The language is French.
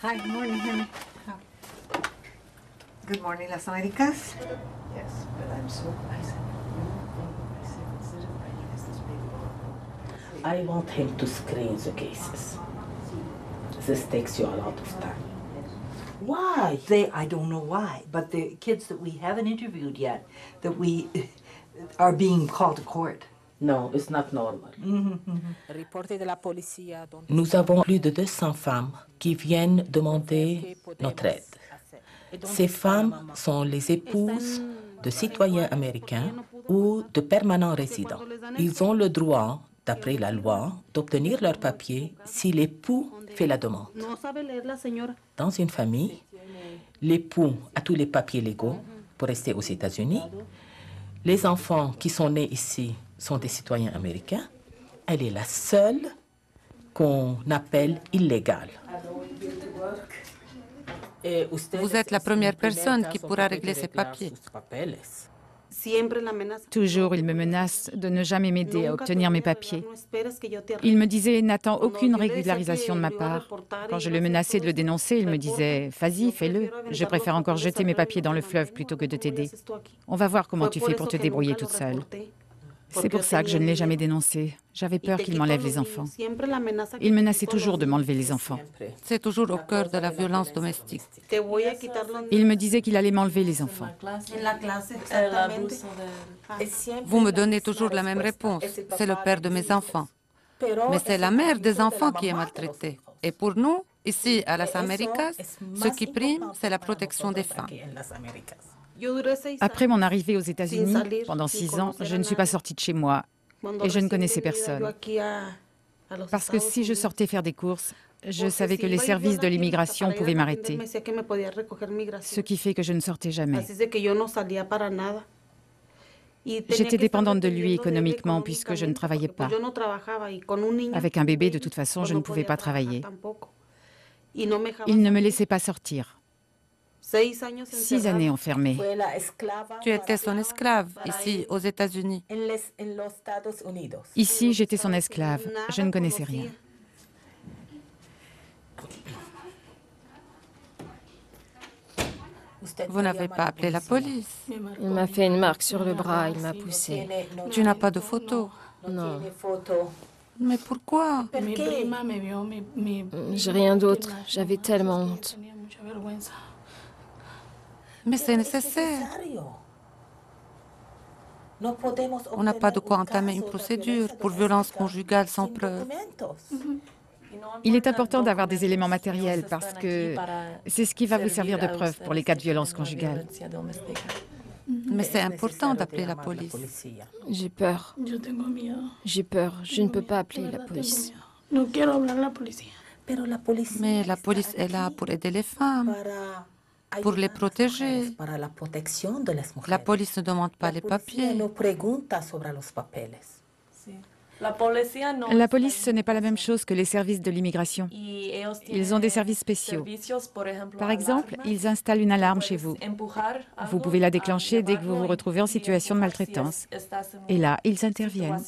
Hi, good morning, honey. Good morning, Las Americas. Yes, but I'm so I want him to screen the cases. This takes you a lot of time. Why? I don't know why, but the kids that we haven't interviewed yet, that we are being called to court. No, it's not normal. Nous avons plus de 200 femmes qui viennent demander notre aide. Ces femmes sont les épouses de citoyens américains ou de permanents résidents. Ils ont le droit, d'après la loi, d'obtenir leurs papiers si l'époux fait la demande. Dans une famille, l'époux a tous les papiers légaux pour rester aux États-Unis. Les enfants qui sont nés ici sont des citoyens américains. Elle est la seule qu'on appelle illégale. Vous êtes la première personne qui pourra régler ces papiers. Toujours, il me menace de ne jamais m'aider à obtenir mes papiers. Il me disait « N'attends aucune régularisation de ma part ». Quand je le menaçais de le dénoncer, il me disait « Vas-y, fais-le. Je préfère encore jeter mes papiers dans le fleuve plutôt que de t'aider. On va voir comment tu fais pour te débrouiller toute seule ». C'est pour ça que je ne l'ai jamais dénoncé. J'avais peur qu'il m'enlève les enfants. Il menaçait toujours de m'enlever les enfants. C'est toujours au cœur de la violence domestique. Il me disait qu'il allait m'enlever les enfants. Vous me donnez toujours la même réponse. C'est le père de mes enfants. Mais c'est la mère des enfants qui est maltraitée. Et pour nous, ici à Las Américas, ce qui prime, c'est la protection des femmes. Après mon arrivée aux États-Unis, pendant 6 ans, je ne suis pas sortie de chez moi et je ne connaissais personne. Parce que si je sortais faire des courses, je savais que les services de l'immigration pouvaient m'arrêter. Ce qui fait que je ne sortais jamais. J'étais dépendante de lui économiquement puisque je ne travaillais pas. Avec un bébé, de toute façon, je ne pouvais pas travailler. Il ne me laissait pas sortir. 6 années enfermée. Tu étais son esclave ici aux États-Unis. Ici, j'étais son esclave. Je ne connaissais rien. Vous n'avez pas appelé la police. Il m'a fait une marque sur le bras, il m'a poussée. Tu n'as pas de photo. Non. Mais pourquoi? J'ai rien d'autre. J'avais tellement honte. Mais c'est nécessaire. On n'a pas de quoi entamer une procédure pour violence conjugale sans preuve. Il est important d'avoir des éléments matériels parce que c'est ce qui va vous servir de preuve pour les cas de violence conjugale. Mais c'est important d'appeler la police. J'ai peur. J'ai peur. Je ne peux pas appeler la police. Mais la police est là pour aider les femmes, pour les protéger. La police ne demande pas les papiers. La police, ce n'est pas la même chose que les services de l'immigration. Ils ont des services spéciaux. Par exemple, ils installent une alarme chez vous. Vous pouvez la déclencher dès que vous vous retrouvez en situation de maltraitance. Et là, ils interviennent.